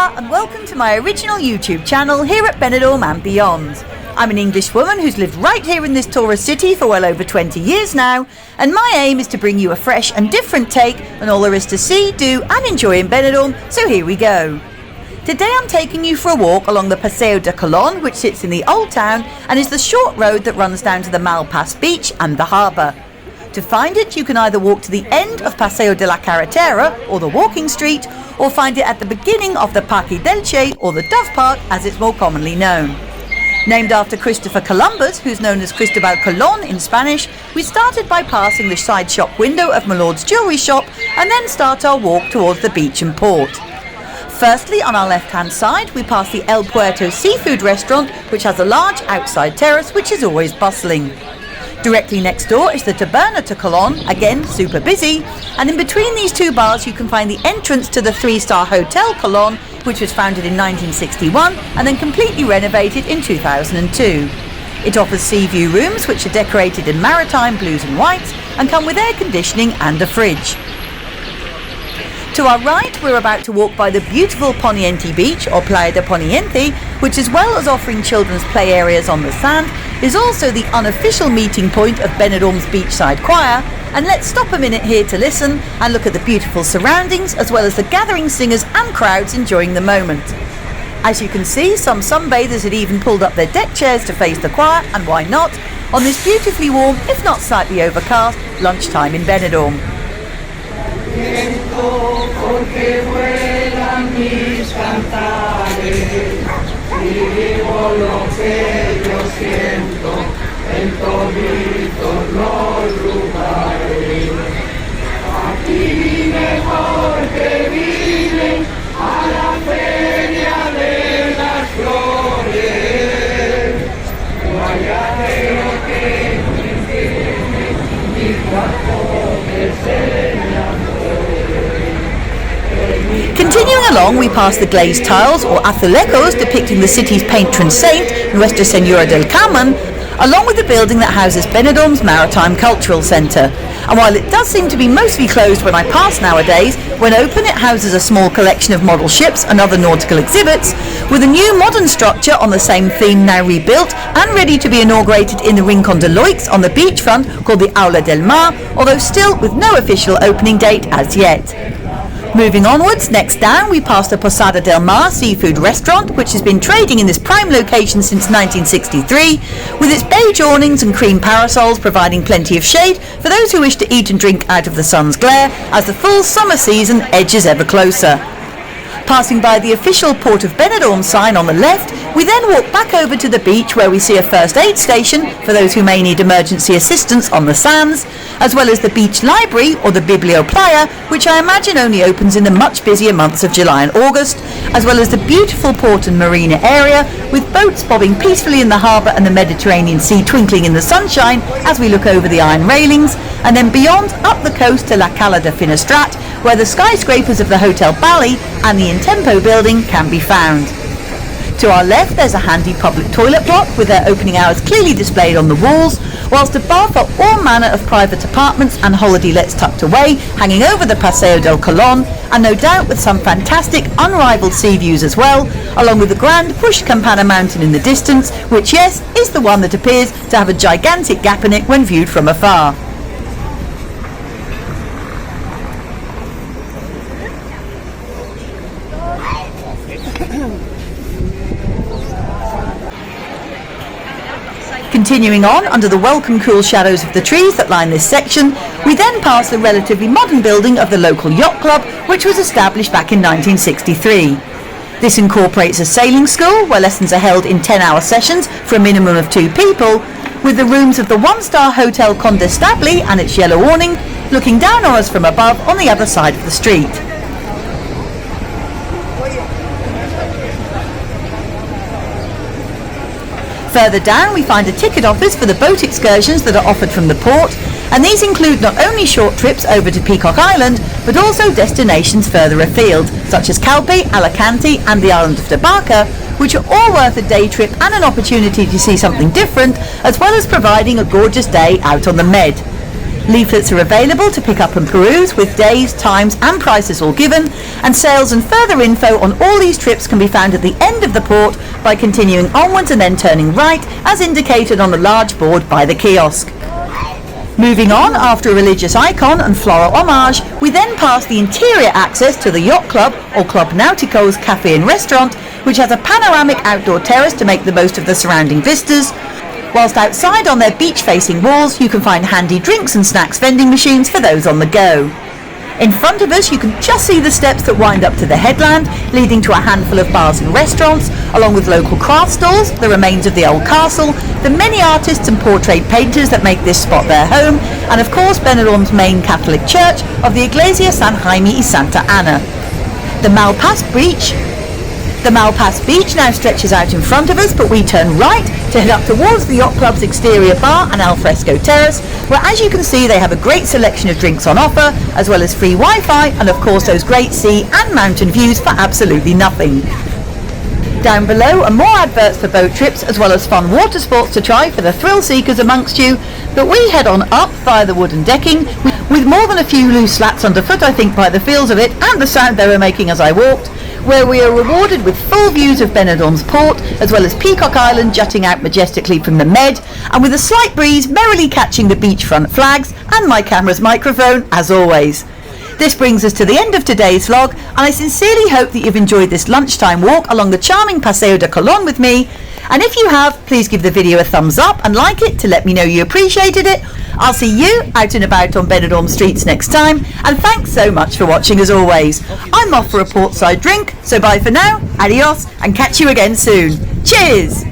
Hola and welcome to my original YouTube channel here at Benidorm and beyond. I'm an English woman who's lived right here in this tourist city for well over 20 years now, and my aim is to bring you a fresh and different take on all there is to see, do and enjoy in Benidorm, so here we go. Today I'm taking you for a walk along the Paseo de Colon, which sits in the Old Town and is the short road that runs down to the Malpas beach and the harbour. To find it, you can either walk to the end of Paseo de la Carretera, or the walking street, or find it at the beginning of the Parque del Che, or the Dove Park as it's more commonly known. Named after Christopher Columbus, who's known as Cristobal Colon in Spanish, we started by passing the side shop window of my lord's jewellery shop and then start our walk towards the beach and port. Firstly, on our left-hand side, we pass the El Puerto seafood restaurant, which has a large outside terrace which is always bustling. Directly next door is the Taberna to Colon, again super busy, and in between these two bars you can find the entrance to the 3-star Hotel Colon, which was founded in 1961 and then completely renovated in 2002. It offers sea view rooms which are decorated in maritime blues and whites and come with air conditioning and a fridge. To our right, we're about to walk by the beautiful Poniente Beach, or Playa de Poniente, which, as well as offering children's play areas on the sand, is also the unofficial meeting point of Benidorm's beachside choir. And let's stop a minute here to listen and look at the beautiful surroundings, as well as the gathering singers and crowds enjoying the moment. As you can see, some sunbathers had even pulled up their deck chairs to face the choir, and why not, on this beautifully warm, if not slightly overcast, lunchtime in Benidorm. Porque vuelan mis cantares y vivo lo que yo siento en toditos los lugares. Aquí mejor que viven a la feria de las flores. Guayatero que me tiene mi cuerpo de ser. Continuing along, we pass the glazed tiles, or azulejos, depicting the city's patron saint, Nuestra Señora del Carmen, along with the building that houses Benidorm's Maritime Cultural Centre. And while it does seem to be mostly closed when I pass nowadays, when open it houses a small collection of model ships and other nautical exhibits, with a new modern structure on the same theme now rebuilt and ready to be inaugurated in the Rincon de Loix on the beachfront called the Aula del Mar, although still with no official opening date as yet. Moving onwards, next down we pass the Posada del Mar seafood restaurant, which has been trading in this prime location since 1963, with its beige awnings and cream parasols providing plenty of shade for those who wish to eat and drink out of the sun's glare as the full summer season edges ever closer. Passing by the official Port of Benidorm sign on the left, we then walk back over to the beach where we see a first aid station for those who may need emergency assistance on the sands, as well as the beach library, or the Biblioplaya, which I imagine only opens in the much busier months of July and August, as well as the beautiful port and marina area with boats bobbing peacefully in the harbour and the Mediterranean Sea twinkling in the sunshine as we look over the iron railings, and then beyond up the coast to La Cala de Finestrat, where the skyscrapers of the Hotel Bali and the Intempo building can be found. To our left there's a handy public toilet block with their opening hours clearly displayed on the walls, whilst a bar for all manner of private apartments and holiday lets tucked away, hanging over the Paseo del Colon, and no doubt with some fantastic unrivaled sea views as well, along with the grand Push Campana mountain in the distance, which, yes, is the one that appears to have a gigantic gap in it when viewed from afar. Continuing on under the welcome cool shadows of the trees that line this section, we then pass the relatively modern building of the local yacht club, which was established back in 1963. This incorporates a sailing school where lessons are held in 10-hour sessions for a minimum of 2 people, with the rooms of the 1-star Hotel Condestable and its yellow awning looking down on us from above on the other side of the street. Further down we find a ticket office for the boat excursions that are offered from the port, and these include not only short trips over to Peacock Island, but also destinations further afield, such as Calpe, Alicante and the island of Tabarca, which are all worth a day trip and an opportunity to see something different, as well as providing a gorgeous day out on the Med. Leaflets are available to pick up and peruse with days, times and prices all given, and sales and further info on all these trips can be found at the end of the port by continuing onwards and then turning right as indicated on the large board by the kiosk. Moving on, after a religious icon and floral homage, we then pass the interior access to the Yacht Club or Club Nautico's cafe and restaurant, which has a panoramic outdoor terrace to make the most of the surrounding vistas, whilst outside on their beach-facing walls you can find handy drinks and snacks vending machines for those on the go. In front of us you can just see the steps that wind up to the headland, leading to a handful of bars and restaurants, along with local craft stalls, the remains of the old castle, the many artists and portrait painters that make this spot their home, and of course Benidorm's main Catholic church of the Iglesia San Jaime y Santa Ana. The Malpass Beach now stretches out in front of us, but we turn right to head up towards the Yacht Club's exterior bar and alfresco terrace, where as you can see they have a great selection of drinks on offer, as well as free Wi-Fi and of course those great sea and mountain views for absolutely nothing. Down below are more adverts for boat trips as well as fun water sports to try for the thrill seekers amongst you, but we head on up via the wooden decking with more than a few loose slats underfoot I think by the feels of it and the sound they were making as I walked, where we are rewarded with full views of Benidorm's port as well as Peacock Island jutting out majestically from the Med, and with a slight breeze merrily catching the beachfront flags and my camera's microphone as always. This brings us to the end of today's vlog, and I sincerely hope that you've enjoyed this lunchtime walk along the charming Paseo de Colon with me, and if you have, please give the video a thumbs up and like it to let me know you appreciated it. I'll see you out and about on Benidorm streets next time, and thanks so much for watching as always. I'm off for a portside drink, so bye for now, adios, and catch you again soon. Cheers!